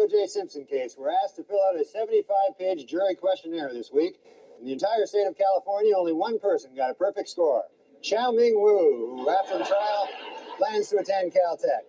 O.J. Simpson case, we're asked to fill out a 75-page jury questionnaire this week. In the entire state of California, only one person got a perfect score. Chow Ming Wu, who after the trial plans to attend Caltech.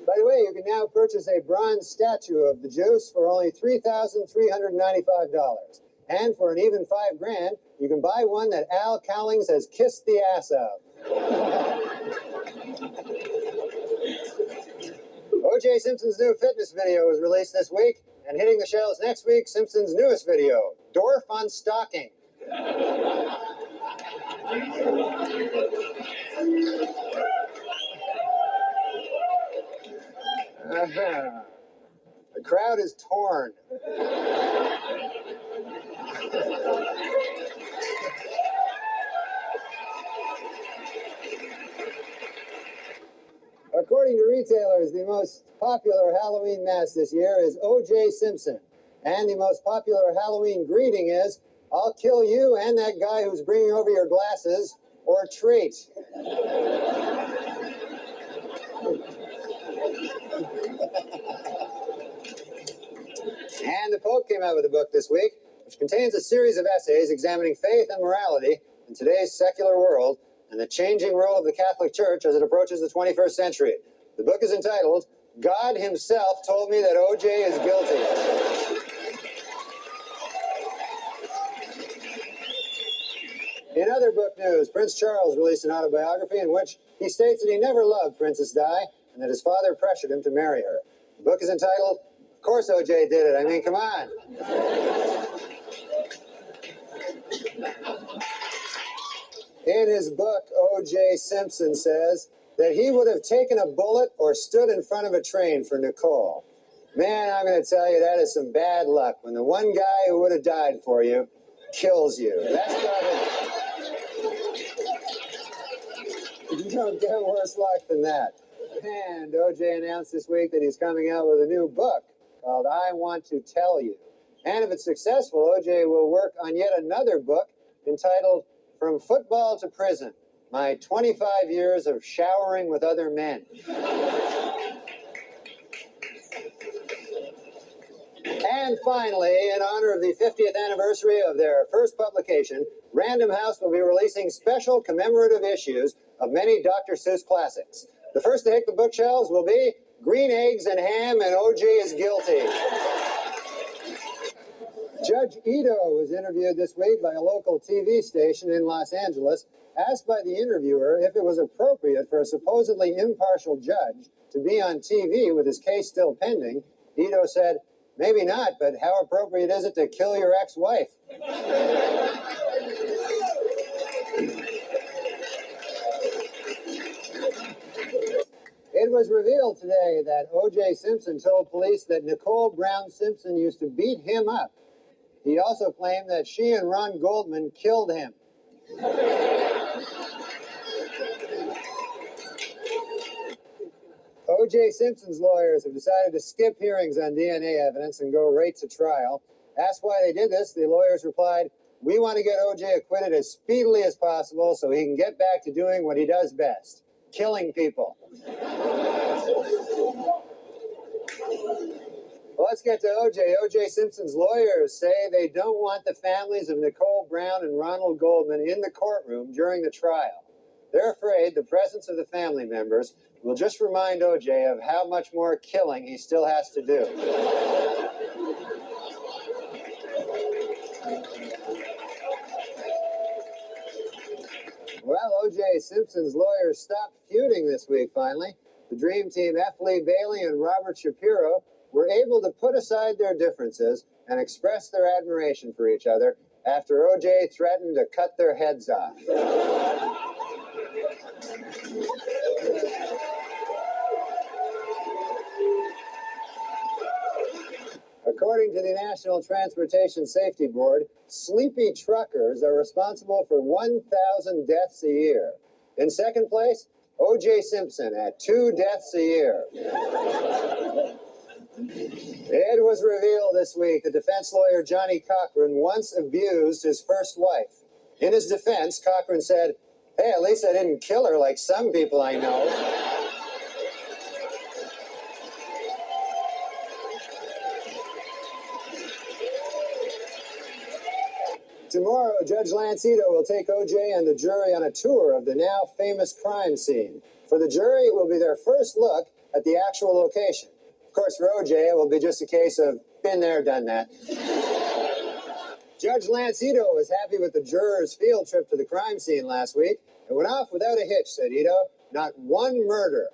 By the way, you can now purchase a bronze statue of the Juice for only $3,395. And for an even $5,000, you can buy one that Al Cowlings has kissed the ass of. O.J. Simpson's new fitness video was released this week, and hitting the shelves next week, Simpson's newest video, Dorf on Stocking. The crowd is torn. According to retailers, the most popular Halloween mask this year is O.J. Simpson. And the most popular Halloween greeting is, "I'll kill you and that guy who's bringing over your glasses, or treat." And the Pope came out with a book this week, which contains a series of essays examining faith and morality in today's secular world and the changing role of the Catholic Church as it approaches the 21st century. The book is entitled, "God Himself Told Me That O.J. is Guilty." In other book news, Prince Charles released an autobiography in which he states that he never loved Princess Di and that his father pressured him to marry her. The book is entitled, "Of Course O.J. Did It. I mean, come on." In his book, O.J. Simpson says that he would have taken a bullet or stood in front of a train for Nicole. Man, I'm going to tell you, that is some bad luck when the one guy who would have died for you kills you. That's probably... You don't get worse luck than that. And O.J. announced this week that he's coming out with a new book called I Want to Tell You. And if it's successful, O.J. will work on yet another book entitled From Football to Prison, My 25 Years of Showering with Other Men. And finally, in honor of the 50th anniversary of their first publication, Random House will be releasing special commemorative issues of many Dr. Seuss classics. The first to hit the bookshelves will be Green Eggs and Ham and O.J. is Guilty. Judge Ito was interviewed this week by a local TV station in Los Angeles. Asked by the interviewer if it was appropriate for a supposedly impartial judge to be on TV with his case still pending, Ito said, "Maybe not, but how appropriate is it to kill your ex-wife?" It was revealed today that O.J. Simpson told police that Nicole Brown Simpson used to beat him up. He also claimed that she and Ron Goldman killed him. O.J. Simpson's lawyers have decided to skip hearings on DNA evidence and go right to trial. Asked why they did this, the lawyers replied, "We want to get O.J. acquitted as speedily as possible so he can get back to doing what he does best, killing people." Well, let's get to O.J. O.J. Simpson's lawyers say they don't want the families of Nicole Brown and Ronald Goldman in the courtroom during the trial. They're afraid the presence of the family members will just remind O.J. of how much more killing he still has to do. Well, O.J. Simpson's lawyers stopped feuding this week, finally. The Dream Team, F. Lee Bailey and Robert Shapiro, were able to put aside their differences and express their admiration for each other after O.J. threatened to cut their heads off. According to the National Transportation Safety Board, sleepy truckers are responsible for 1,000 deaths a year. In second place, O.J. Simpson at 2 deaths a year. It was revealed this week that defense lawyer Johnny Cochran once abused his first wife. In his defense, Cochran said, "Hey, at least I didn't kill her like some people I know." Tomorrow, Judge Lancito will take O.J. and the jury on a tour of the now famous crime scene. For the jury, it will be their first look at the actual location. Of course, for O.J., it will be just a case of been there, done that. Judge Lancito was happy with the jurors' field trip to the crime scene last week. It went off without a hitch, said Ito. Not one murder.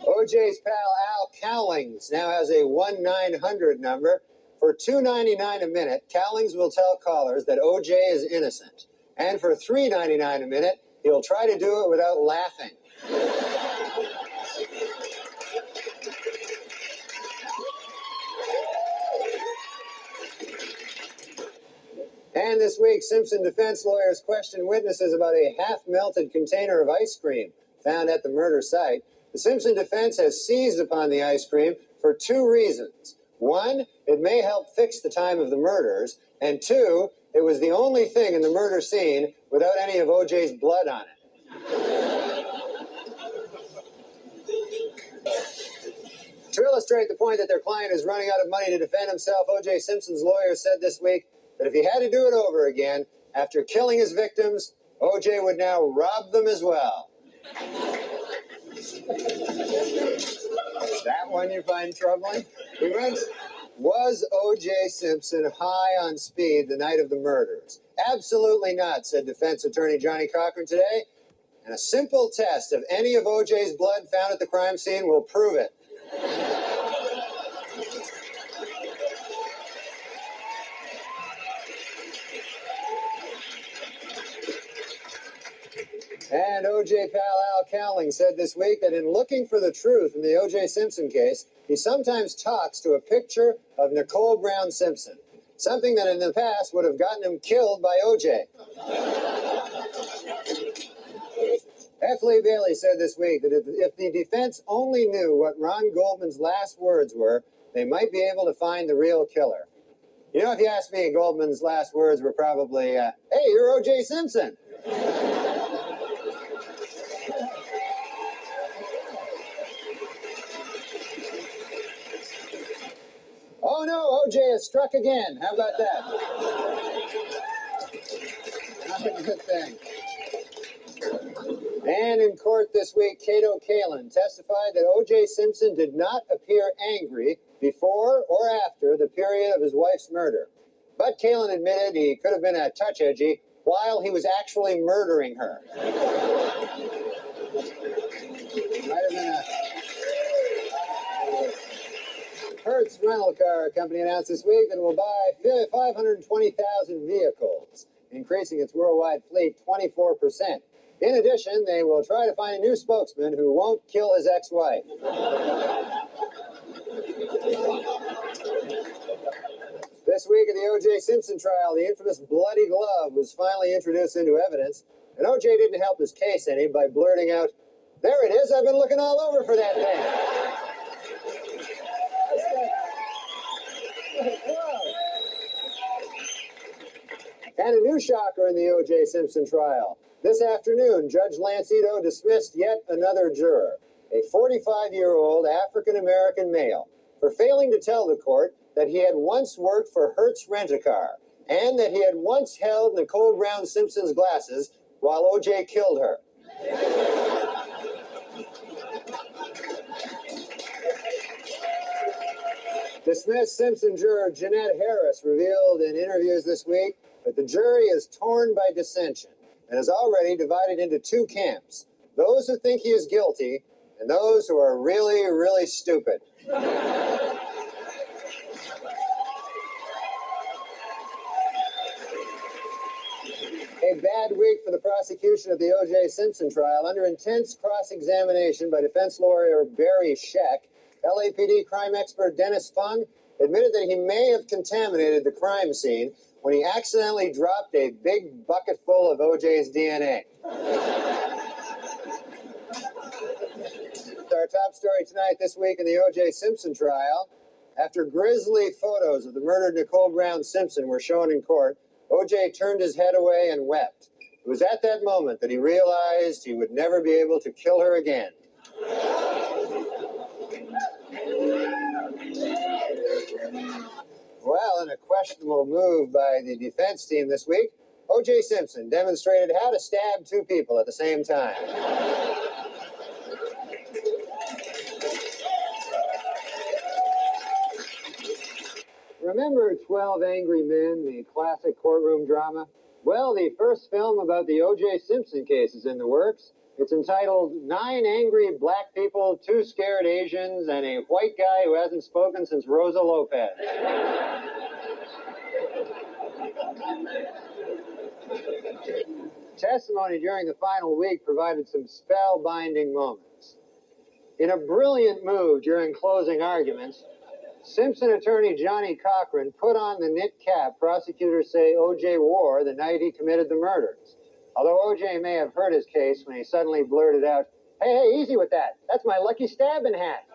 O.J.'s pal Al Cowlings now has a 1-900 number. For $2.99 a minute, Cowlings will tell callers that O.J. is innocent. And for $3.99 a minute, he'll try to do it without laughing. And this week, Simpson defense lawyers question witnesses about a half-melted container of ice cream found at the murder site. The Simpson defense has seized upon the ice cream for two reasons. One, it may help fix the time of the murders. And two, it was the only thing in the murder scene without any of O.J.'s blood on it. To illustrate the point that their client is running out of money to defend himself, O.J. Simpson's lawyer said this week that if he had to do it over again, after killing his victims, O.J. would now rob them as well. That one you find troubling? Was O.J. Simpson high on speed the night of the murders? Absolutely not, said defense attorney Johnny Cochran today. And a simple test of any of O.J.'s blood found at the crime scene will prove it. And O.J. pal Al Cowling said this week that in looking for the truth in the O.J. Simpson case, he sometimes talks to a picture of Nicole Brown Simpson, something that in the past would have gotten him killed by O.J. F. Lee Bailey said this week that if the defense only knew what Ron Goldman's last words were, they might be able to find the real killer. You know, if you ask me, Goldman's last words were probably, hey, you're O.J. Simpson. Oh no, O.J. has struck again. How about that? Not a good thing. And in court this week, Cato Kalin testified that O.J. Simpson did not appear angry before or after the period of his wife's murder. But Kalin admitted he could have been a touch edgy while he was actually murdering her. Might have been a... Hertz rental car company announced this week that it will buy 520,000 vehicles, increasing its worldwide fleet 24%. In addition, they will try to find a new spokesman who won't kill his ex-wife. This week at the O.J. Simpson trial, the infamous bloody glove was finally introduced into evidence, and O.J. didn't help his case any by blurting out, "There it is, I've been looking all over for that thing." And a new shocker in the O.J. Simpson trial. This afternoon, Judge Lancito dismissed yet another juror, a 45-year-old African-American male, for failing to tell the court that he had once worked for Hertz Rent-A-Car and that he had once held Nicole Brown Simpson's glasses while O.J. killed her. Dismissed Simpson juror Jeanette Harris revealed in interviews this week that the jury is torn by dissension and is already divided into two camps, those who think he is guilty and those who are really, really stupid. A bad week for the prosecution of the O.J. Simpson trial. Under intense cross-examination by defense lawyer Barry Scheck, LAPD crime expert Dennis Fung admitted that he may have contaminated the crime scene when he accidentally dropped a big bucket full of O.J.'s DNA. Our top story tonight this week in the O.J. Simpson trial. After grisly photos of the murdered Nicole Brown Simpson were shown in court, O.J. turned his head away and wept. It was at that moment that he realized he would never be able to kill her again. Well, in a questionable move by the defense team this week, O.J. Simpson demonstrated how to stab two people at the same time. Remember 12 Angry Men, the classic courtroom drama? Well, the first film about the O.J. Simpson case is in the works. It's entitled 9 Angry Black People, 2 Scared Asians, and a White Guy Who Hasn't Spoken Since Rosa Lopez. Testimony during the final week provided some spellbinding moments. In a brilliant move during closing arguments, Simpson attorney Johnny Cochran put on the knit cap prosecutors say O.J. wore the night he committed the murders. Although O.J. may have hurt his case when he suddenly blurted out, "Hey, easy with that. That's my lucky stabbing hat."